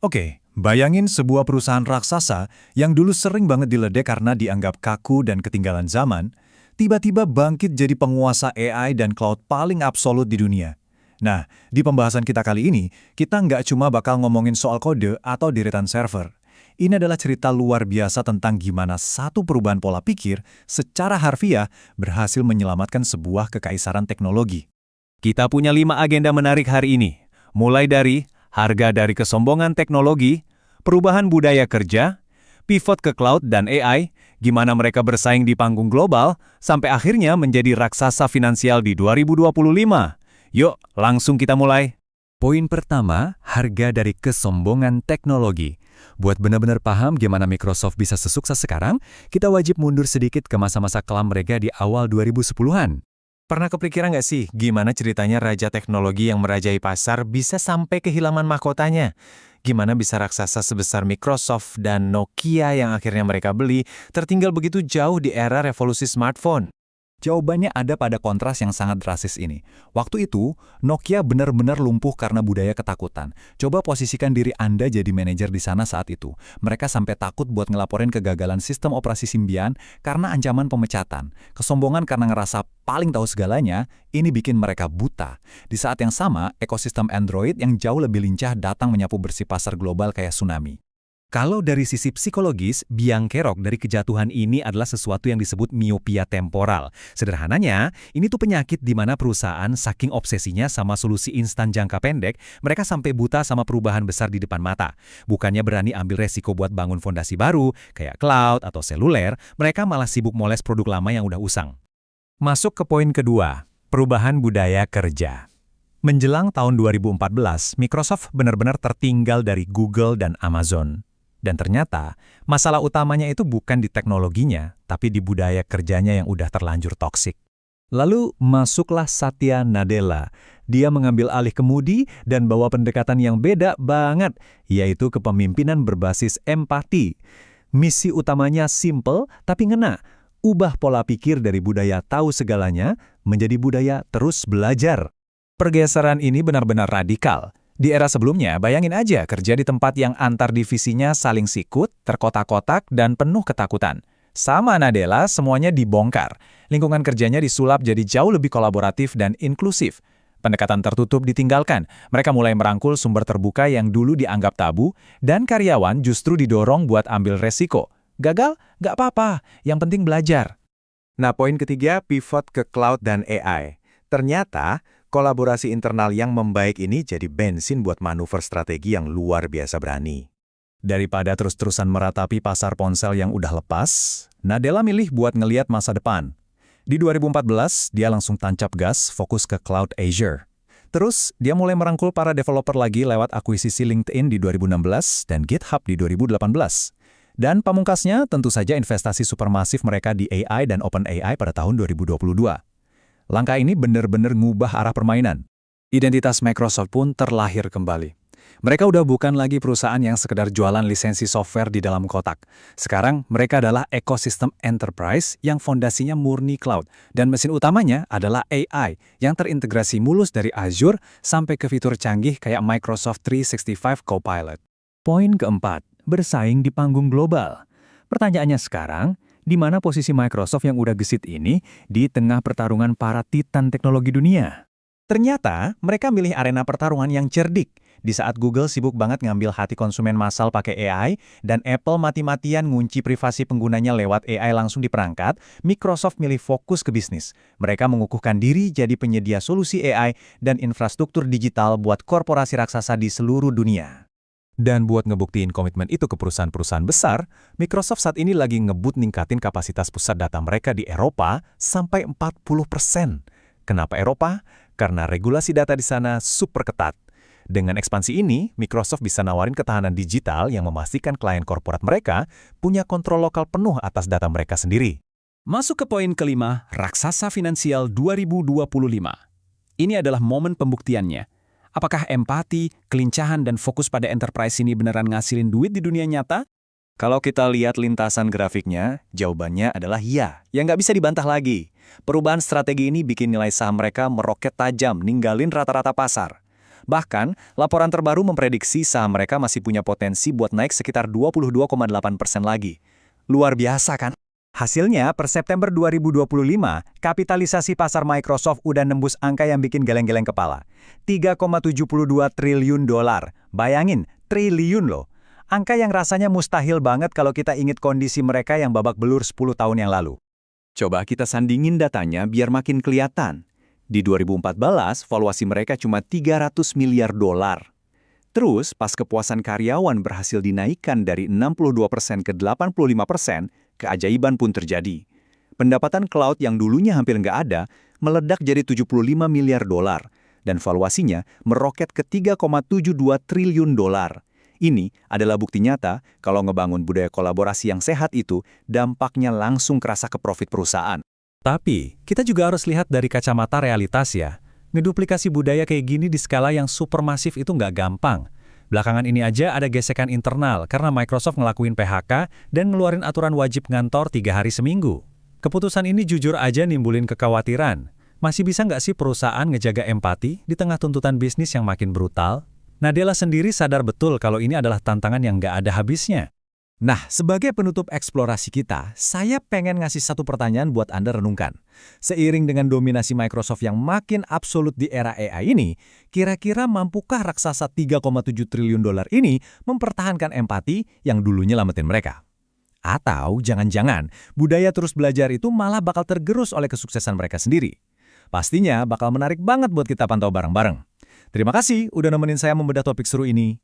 Oke, bayangin sebuah perusahaan raksasa yang dulu sering banget diledek karena dianggap kaku dan ketinggalan zaman, tiba-tiba bangkit jadi penguasa AI dan cloud paling absolut di dunia. Nah, di pembahasan kita kali ini, kita nggak cuma bakal ngomongin soal kode atau deretan server. Ini adalah cerita luar biasa tentang gimana satu perubahan pola pikir secara harfiah berhasil menyelamatkan sebuah kekaisaran teknologi. Kita punya 5 agenda menarik hari ini, mulai dari harga dari kesombongan teknologi, perubahan budaya kerja, pivot ke cloud dan AI, gimana mereka bersaing di panggung global, sampai akhirnya menjadi raksasa finansial di 2025. Yuk, langsung kita mulai. Poin pertama, harga dari kesombongan teknologi. Buat benar-benar paham gimana Microsoft bisa sesukses sekarang, kita wajib mundur sedikit ke masa-masa kelam mereka di awal 2010-an. Pernah kepikiran nggak sih gimana ceritanya raja teknologi yang merajai pasar bisa sampai kehilangan mahkotanya? Gimana bisa raksasa sebesar Microsoft dan Nokia yang akhirnya mereka beli tertinggal begitu jauh di era revolusi smartphone? Jawabannya ada pada kontras yang sangat drastis ini. Waktu itu, Nokia benar-benar lumpuh karena budaya ketakutan. Coba posisikan diri Anda jadi manajer di sana saat itu. Mereka sampai takut buat ngelaporin kegagalan sistem operasi Symbian karena ancaman pemecatan. Kesombongan karena ngerasa paling tahu segalanya, ini bikin mereka buta. Di saat yang sama, ekosistem Android yang jauh lebih lincah datang menyapu bersih pasar global kayak tsunami. Kalau dari sisi psikologis, biang kerok dari kejatuhan ini adalah sesuatu yang disebut miopia temporal. Sederhananya, ini tuh penyakit di mana perusahaan saking obsesinya sama solusi instan jangka pendek, mereka sampai buta sama perubahan besar di depan mata. Bukannya berani ambil resiko buat bangun fondasi baru, kayak cloud atau seluler, mereka malah sibuk moles produk lama yang udah usang. Masuk ke poin kedua, perubahan budaya kerja. Menjelang tahun 2014, Microsoft benar-benar tertinggal dari Google dan Amazon. Dan ternyata, masalah utamanya itu bukan di teknologinya, tapi di budaya kerjanya yang udah terlanjur toksik. Lalu masuklah Satya Nadella. Dia mengambil alih kemudi dan bawa pendekatan yang beda banget, yaitu kepemimpinan berbasis empati. Misi utamanya simple tapi ngena. Ubah pola pikir dari budaya tahu segalanya menjadi budaya terus belajar. Pergeseran ini benar-benar radikal. Di era sebelumnya, bayangin aja kerja di tempat yang antar divisinya saling sikut, terkotak-kotak, dan penuh ketakutan. Sama Nadella, semuanya dibongkar. Lingkungan kerjanya disulap jadi jauh lebih kolaboratif dan inklusif. Pendekatan tertutup ditinggalkan. Mereka mulai merangkul sumber terbuka yang dulu dianggap tabu, dan karyawan justru didorong buat ambil resiko. Gagal? Nggak apa-apa, yang penting belajar. Nah, poin ketiga, pivot ke cloud dan AI. Ternyata, kolaborasi internal yang membaik ini jadi bensin buat manuver strategi yang luar biasa berani. Daripada terus-terusan meratapi pasar ponsel yang udah lepas, Nadella milih buat ngeliat masa depan. Di 2014, dia langsung tancap gas fokus ke Cloud Azure. Terus, dia mulai merangkul para developer lagi lewat akuisisi LinkedIn di 2016 dan GitHub di 2018. Dan pamungkasnya tentu saja investasi supermasif mereka di AI dan OpenAI pada tahun 2022. Langkah ini benar-benar ngubah arah permainan. Identitas Microsoft pun terlahir kembali. Mereka udah bukan lagi perusahaan yang sekedar jualan lisensi software di dalam kotak. Sekarang mereka adalah ekosistem enterprise yang fondasinya murni cloud. Dan mesin utamanya adalah AI yang terintegrasi mulus dari Azure sampai ke fitur canggih kayak Microsoft 365 Copilot. Poin keempat, bersaing di panggung global. Pertanyaannya sekarang, di mana posisi Microsoft yang udah gesit ini di tengah pertarungan para titan teknologi dunia? Ternyata, mereka milih arena pertarungan yang cerdik. Di saat Google sibuk banget ngambil hati konsumen massal pakai AI, dan Apple mati-matian ngunci privasi penggunanya lewat AI langsung di perangkat, Microsoft milih fokus ke bisnis. Mereka mengukuhkan diri jadi penyedia solusi AI dan infrastruktur digital buat korporasi raksasa di seluruh dunia. Dan buat ngebuktiin komitmen itu ke perusahaan-perusahaan besar, Microsoft saat ini lagi ngebut ningkatin kapasitas pusat data mereka di Eropa sampai 40%. Kenapa Eropa? Karena regulasi data di sana super ketat. Dengan ekspansi ini, Microsoft bisa nawarin ketahanan digital yang memastikan klien korporat mereka punya kontrol lokal penuh atas data mereka sendiri. Masuk ke poin kelima, raksasa finansial 2025. Ini adalah momen pembuktiannya. Apakah empati, kelincahan, dan fokus pada enterprise ini beneran ngasilin duit di dunia nyata? Kalau kita lihat lintasan grafiknya, jawabannya adalah iya, yang nggak bisa dibantah lagi. Perubahan strategi ini bikin nilai saham mereka meroket tajam, ninggalin rata-rata pasar. Bahkan, laporan terbaru memprediksi saham mereka masih punya potensi buat naik sekitar 22,8% lagi. Luar biasa kan? Hasilnya, per September 2025, kapitalisasi pasar Microsoft udah nembus angka yang bikin geleng-geleng kepala. 3,72 triliun dolar. Bayangin, triliun loh. Angka yang rasanya mustahil banget kalau kita ingat kondisi mereka yang babak belur 10 tahun yang lalu. Coba kita sandingin datanya biar makin kelihatan. Di 2014, valuasi mereka cuma 300 miliar dolar. Terus, pas kepuasan karyawan berhasil dinaikkan dari 62% ke 85%, keajaiban pun terjadi. Pendapatan cloud yang dulunya hampir nggak ada, meledak jadi 75 miliar dolar, dan valuasinya meroket ke 3,72 triliun dolar. Ini adalah bukti nyata kalau ngebangun budaya kolaborasi yang sehat itu, dampaknya langsung kerasa ke profit perusahaan. Tapi, kita juga harus lihat dari kacamata realitas ya. Ngeduplikasi budaya kayak gini di skala yang supermasif itu nggak gampang. Belakangan ini aja ada gesekan internal karena Microsoft ngelakuin PHK dan ngeluarin aturan wajib ngantor 3 hari seminggu. Keputusan ini jujur aja nimbulin kekhawatiran. Masih bisa nggak sih perusahaan ngejaga empati di tengah tuntutan bisnis yang makin brutal? Nadella sendiri sadar betul kalau ini adalah tantangan yang nggak ada habisnya. Nah, sebagai penutup eksplorasi kita, saya pengen ngasih satu pertanyaan buat Anda renungkan. Seiring dengan dominasi Microsoft yang makin absolut di era AI ini, kira-kira mampukah raksasa 3,7 triliun dolar ini mempertahankan empati yang dulunya lamatin mereka? Atau jangan-jangan budaya terus belajar itu malah bakal tergerus oleh kesuksesan mereka sendiri? Pastinya bakal menarik banget buat kita pantau bareng-bareng. Terima kasih udah nemenin saya membedah topik seru ini.